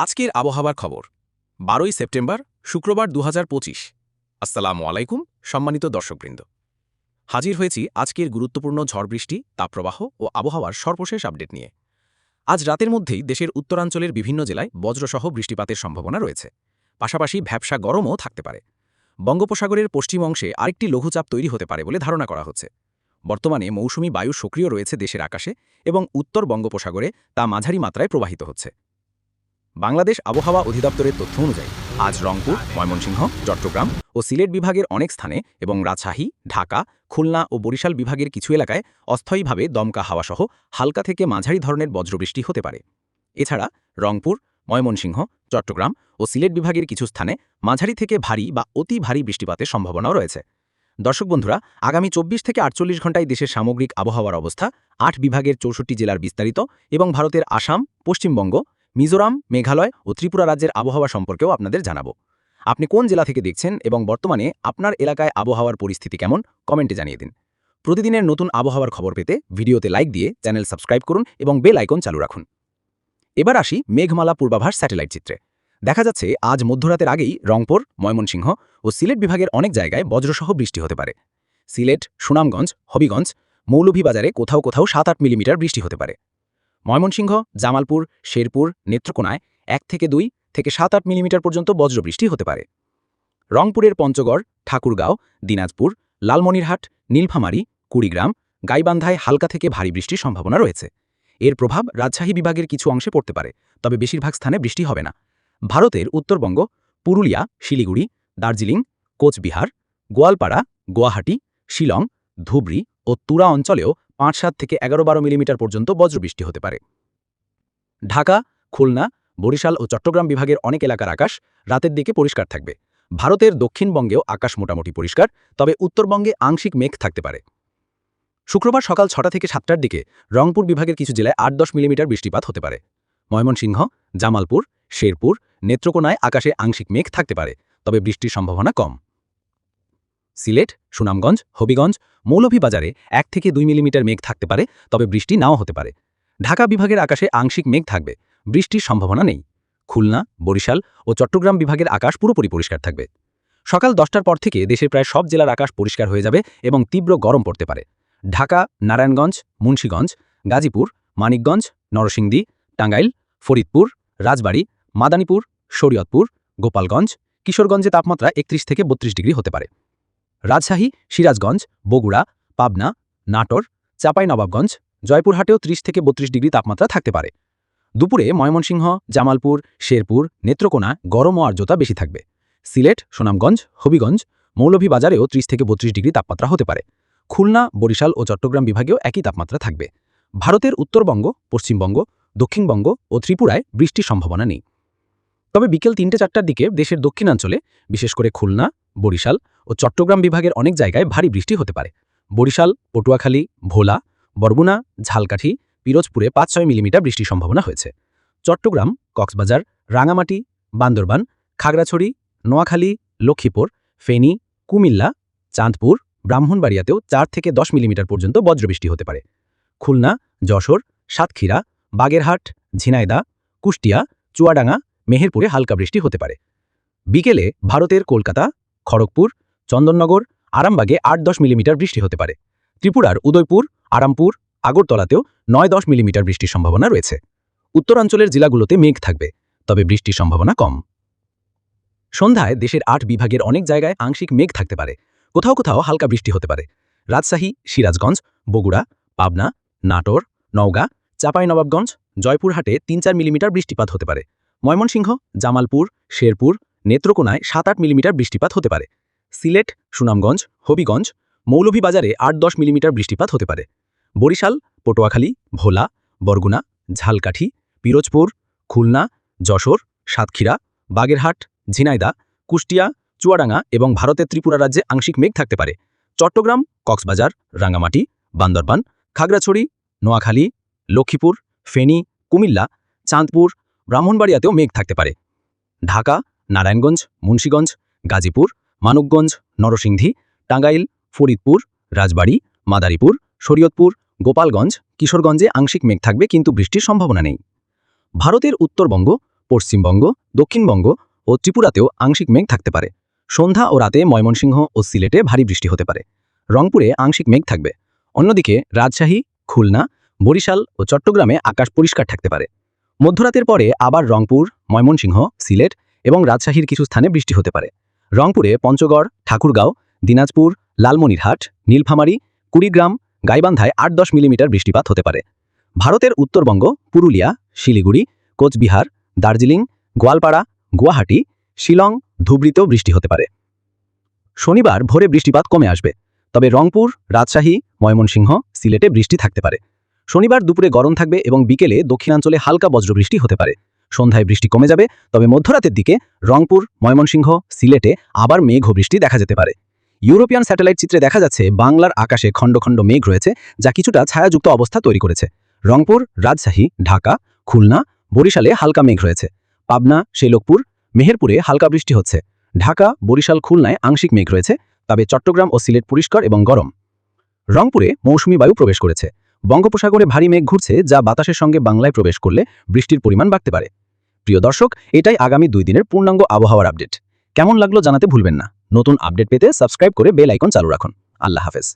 আজকের আবহাওয়ার খবর 12ই সেপ্টেম্বর শুক্রবার 2025। আসসালামু আলাইকুম সম্মানিত দর্শকবৃন্দ, হাজির হয়েছি আজকের গুরুত্বপূর্ণ ঝড় বৃষ্টি, তাপপ্রবাহ ও আবহাওয়ার সর্বশেষ আপডেট নিয়ে। আজ রাতের মধ্যেই দেশের উত্তরাঞ্চলের বিভিন্ন জেলায় বজ্রসহ বৃষ্টিপাতের সম্ভাবনা রয়েছে, পাশাপাশি ভ্যাপসা গরমও থাকতে পারে। বঙ্গোপসাগরের পশ্চিম অংশে আরেকটি লঘুচাপ তৈরি হতে পারে বলে ধারণা করা হচ্ছে। বর্তমানে মৌসুমি বায়ু সক্রিয় রয়েছে দেশের আকাশে এবং উত্তর বঙ্গোপসাগরে তা মাঝারি মাত্রায় প্রবাহিত হচ্ছে। বাংলাদেশ আবহাওয়া অধিদপ্তরের তথ্য অনুযায়ী আজ রংপুর, ময়মনসিংহ, চট্টগ্রাম ও সিলেট বিভাগের অনেক স্থানে এবং রাজশাহী, ঢাকা, খুলনা ও বরিশাল বিভাগের কিছু এলাকায় অস্থায়ীভাবে দমকা হাওয়াসহ হালকা থেকে মাঝারি ধরনের বজ্রবৃষ্টি হতে পারে। এছাড়া রংপুর, ময়মনসিংহ, চট্টগ্রাম ও সিলেট বিভাগের কিছু স্থানে মাঝারি থেকে ভারী বা অতি ভারী বৃষ্টিপাতের সম্ভাবনাও রয়েছে। দর্শক বন্ধুরা, আগামী 24 থেকে 48 ঘণ্টায় দেশের সামগ্রিক আবহাওয়ার অবস্থা 8 বিভাগের 64 জেলার বিস্তারিত এবং ভারতের আসাম, পশ্চিমবঙ্গ, মিজোরাম, মেঘালয় ও ত্রিপুরা রাজ্যের আবহাওয়া সম্পর্কেও আপনাদের জানাবো। আপনি কোন জেলা থেকে দেখছেন এবং বর্তমানে আপনার এলাকায় আবহাওয়ার পরিস্থিতি কেমন, কমেন্টে জানিয়ে দিন। প্রতিদিনের নতুন আবহাওয়ার খবর পেতে ভিডিওতে লাইক দিয়ে চ্যানেল সাবস্ক্রাইব করুন এবং বেল আইকন চালু রাখুন। এবার আসি মেঘমালা পূর্বাভাস স্যাটেলাইট চিত্রে। দেখা যাচ্ছে আজ মধ্যরাতের আগেই রংপুর, ময়মনসিংহ ও সিলেট বিভাগের অনেক জায়গায় বজ্রসহ বৃষ্টি হতে পারে। সিলেট, সুনামগঞ্জ, হবিগঞ্জ, মৌলভীবাজারে কোথাও কোথাও 7-8 মিলিমিটার বৃষ্টি হতে পারে। ময়মনসিংহ, জামালপুর, শেরপুর, নেত্রকোনায় 1 থেকে 2 থেকে 7-8 মিলিমিটার পর্যন্ত বজ্রবৃষ্টি হতে পারে। রংপুরের পঞ্চগড়, ঠাকুরগাঁও, দিনাজপুর, লালমনিরহাট, নীলফামারী, কুড়িগ্রাম, গাইবান্ধায় হালকা থেকে ভারী বৃষ্টির সম্ভাবনা রয়েছে। এর প্রভাব রাজশাহী বিভাগের কিছু অংশে পড়তে পারে, তবে বেশিরভাগ স্থানে বৃষ্টি হবে না। ভারতের উত্তরবঙ্গ, পুরুলিয়া, শিলিগুড়ি, দার্জিলিং, কোচবিহার, গোয়ালপাড়া, গুয়াহাটি, শিলং, ধুবড়ী ও তুরা অঞ্চলেও 5-7 থেকে 11-12 মিলিমিটার পর্যন্ত বজ্রবৃষ্টি হতে পারে। ঢাকা, খুলনা, বরিশাল ও চট্টগ্রাম বিভাগের অনেক এলাকার আকাশ রাতের দিকে পরিষ্কার থাকবে। ভারতের দক্ষিণবঙ্গেও আকাশ মোটামুটি পরিষ্কার, তবে উত্তরবঙ্গে আংশিক মেঘ থাকতে পারে। শুক্রবার সকাল 6টা থেকে 7টার দিকে রংপুর বিভাগের কিছু জেলায় 8-10 মিলিমিটার বৃষ্টিপাত হতে পারে। ময়মনসিংহ, জামালপুর, শেরপুর, নেত্রকোনায় আকাশে আংশিক মেঘ থাকতে পারে, তবে বৃষ্টির সম্ভাবনা কম। সিলেট, সুনামগঞ্জ, হবিগঞ্জ, মৌলভীবাজারে 1 থেকে 2 মিলিমিটার মেঘ থাকতে পারে, তবে বৃষ্টি নাও হতে পারে। ঢাকা বিভাগের আকাশে আংশিক মেঘ থাকবে, বৃষ্টির সম্ভাবনা নেই। খুলনা, বরিশাল ও চট্টগ্রাম বিভাগের আকাশ পুরোপুরি পরিষ্কার থাকবে। সকাল 10টার পর থেকে দেশের প্রায় সব জেলার আকাশ পরিষ্কার হয়ে যাবে এবং তীব্র গরম পড়তে পারে। ঢাকা, নারায়ণগঞ্জ, মুন্সিগঞ্জ, গাজীপুর, মানিকগঞ্জ, নরসিংদী, টাঙ্গাইল, ফরিদপুর, রাজবাড়ী, মাদারীপুর, শরীয়তপুর, গোপালগঞ্জ, কিশোরগঞ্জে তাপমাত্রা 31 থেকে 32 ডিগ্রি হতে পারে। রাজশাহী, সিরাজগঞ্জ, বগুড়া, পাবনা, নাটোর, চাঁপাইনবাবগঞ্জ, জয়পুরহাটেও 30 থেকে 32 ডিগ্রি তাপমাত্রা থাকতে পারে। দুপুরে ময়মনসিংহ, জামালপুর, শেরপুর, নেত্রকোনা গরম ও আর্দ্রতা বেশি থাকবে। সিলেট, সুনামগঞ্জ, হবিগঞ্জ, মৌলভীবাজারেও 30 থেকে 32 ডিগ্রি তাপমাত্রা হতে পারে। খুলনা, বরিশাল ও চট্টগ্রাম বিভাগেও একই তাপমাত্রা থাকবে। ভারতের উত্তরবঙ্গ, পশ্চিমবঙ্গ, দক্ষিণবঙ্গ ও ত্রিপুরায় বৃষ্টির সম্ভাবনা নেই। তবে বিকেল 3-4টার দিকে দেশের দক্ষিণাঞ্চলে, বিশেষ করে খুলনা, বরিশাল ও চট্টগ্রাম বিভাগের অনেক জায়গায় ভারী বৃষ্টি হতে পারে। বরিশাল, পটুয়াখালী, ভোলা, বরগুনা, ঝালকাঠি, পিরোজপুরে 5-6 মিলিমিটার বৃষ্টির সম্ভাবনা হয়েছে। চট্টগ্রাম, কক্সবাজার, রাঙামাটি, বান্দরবান, খাগড়াছড়ি, নোয়াখালী, লক্ষ্মীপুর, ফেনী, কুমিল্লা, চাঁদপুর, ব্রাহ্মণবাড়িয়াতেও 4 থেকে 10 মিলিমিটার পর্যন্ত বজ্রবৃষ্টি হতে পারে। খুলনা, যশোর, সাতক্ষীরা, বাগেরহাট, ঝিনাইদহ, কুষ্টিয়া, চুয়াডাঙ্গা, মেহেরপুরে হালকা বৃষ্টি হতে পারে। বিকেলে ভারতের কলকাতা, খড়গপুর, চন্দননগর, আরামবাগে 8-10 মিলিমিটার বৃষ্টি হতে পারে। ত্রিপুরার উদয়পুর, আরামপুর, আগরতলাতেও 9-10 মিলিমিটার বৃষ্টির সম্ভাবনা রয়েছে। উত্তরাঞ্চলের জেলাগুলোতে মেঘ থাকবে, তবে বৃষ্টির সম্ভাবনা কম। সন্ধ্যায় দেশের 8 বিভাগের অনেক জায়গায় আংশিক মেঘ থাকতে পারে, কোথাও কোথাও হালকা বৃষ্টি হতে পারে। রাজশাহী, সিরাজগঞ্জ, বগুড়া, পাবনা, নাটোর, নওগাঁ, চাঁপাইনবাবগঞ্জ, জয়পুরহাটে 3-4 মিলিমিটার বৃষ্টিপাত হতে পারে। ময়মনসিংহ, জামালপুর, শেরপুর, নেত্রকোনায় 7-8 মিলিমিটার বৃষ্টিপাত হতে পারে। সিলেট, সুনামগঞ্জ, হবিগঞ্জ, মৌলভীবাজারে 8-10 মিলিমিটার বৃষ্টিপাত হতে পারে। বরিশাল, পটুয়াখালী, ভোলা, বরগুনা, ঝালকাঠি, পিরোজপুর, খুলনা, যশোর, সাতক্ষীরা, বাগেরহাট, ঝিনাইদহ, কুষ্টিয়া, চুয়াডাঙ্গা এবং ভারতের ত্রিপুরা রাজ্যে আংশিক মেঘ থাকতে পারে। চট্টগ্রাম, কক্সবাজার, রাঙামাটি, বান্দরবান, খাগড়াছড়ি, নোয়াখালী, লক্ষ্মীপুর, ফেনী, কুমিল্লা, চাঁদপুর, ব্রাহ্মণবাড়িয়াতেও মেঘ থাকতে পারে। ঢাকা, নারায়ণগঞ্জ, মুন্সিগঞ্জ, গাজীপুর, মানিকগঞ্জ, নরসিংদী, টাঙ্গাইল, ফরিদপুর, রাজবাড়ী, মাদারীপুর, শরীয়তপুর, গোপালগঞ্জ, কিশোরগঞ্জে আংশিক মেঘ থাকবে, কিন্তু বৃষ্টির সম্ভাবনা নেই। ভারতের উত্তরবঙ্গ, পশ্চিমবঙ্গ, দক্ষিণবঙ্গ ও ত্রিপুরাতেও আংশিক মেঘ থাকতে পারে। সন্ধ্যা ও রাতে ময়মনসিংহ ও সিলেটে ভারী বৃষ্টি হতে পারে। রংপুরে আংশিক মেঘ থাকবে। অন্যদিকে রাজশাহী, খুলনা, বরিশাল ও চট্টগ্রামে আকাশ পরিষ্কার থাকতে পারে। মধ্যরাতের পরে আবার রংপুর, ময়মনসিংহ, সিলেট এবং রাজশাহীর কিছু স্থানে বৃষ্টি হতে পারে। রংপুরে পঞ্চগড়, ঠাকুরগাঁও, দিনাজপুর, লালমনিরহাট, নীলফামারী, কুড়িগ্রাম, গাইবান্ধায় ৮-১০ মিলিমিটার বৃষ্টিপাত হতে পারে। ভারতের উত্তরবঙ্গ, পুরুলিয়া, শিলিগুড়ি, কোচবিহার, দার্জিলিং, গোয়ালপাড়া, গুয়াহাটি, শিলং, ধুবড়ীতেও বৃষ্টি হতে পারে। শনিবার ভোরে বৃষ্টিপাত কমে আসবে, তবে রংপুর, রাজশাহী, ময়মনসিংহ, সিলেটে বৃষ্টি থাকতে পারে। শনিবার দুপুরে গরম থাকবে এবং বিকেলে দক্ষিণাঞ্চলে হালকা বজ্রবৃষ্টি হতে পারে। সন্ধ্যায় বৃষ্টি কমে যাবে, তবে মধ্যরাতের দিকে রংপুর, ময়মনসিংহ, সিলেটে আবার মেঘ ও বৃষ্টি দেখা যেতে পারে। ইউরোপিয়ান স্যাটেলাইট চিত্রে দেখা যাচ্ছে বাংলার আকাশে খণ্ড খণ্ড মেঘ রয়েছে, যা কিছুটা ছায়াযুক্ত অবস্থা তৈরি করেছে। রংপুর, রাজশাহী, ঢাকা, খুলনা, বরিশালে হালকা মেঘ রয়েছে। পাবনা, শেলকপুর, মেহেরপুরে হালকা বৃষ্টি হচ্ছে। ঢাকা, বরিশাল, খুলনায় আংশিক মেঘ রয়েছে, তবে চট্টগ্রাম ও সিলেট পরিষ্কার এবং গরম। রংপুরে মৌসুমী বায়ু প্রবেশ করেছে। বঙ্গোপসাগরে ভারী মেঘ ঘুরছে, যা বাতাসের সঙ্গে বাংলায় প্রবেশ করলে বৃষ্টির পরিমাণ বাড়তে পারে। প্রিয় দর্শক, এটাই আগামী 2 দিনের পূর্ণাঙ্গ আবহাওয়ার আপডেট। কেমন লাগলো জানাতে ভুলবেন না। নতুন আপডেট পেতে সাবস্ক্রাইব করে বেল আইকন চালু রাখুন। আল্লাহ হাফেজ।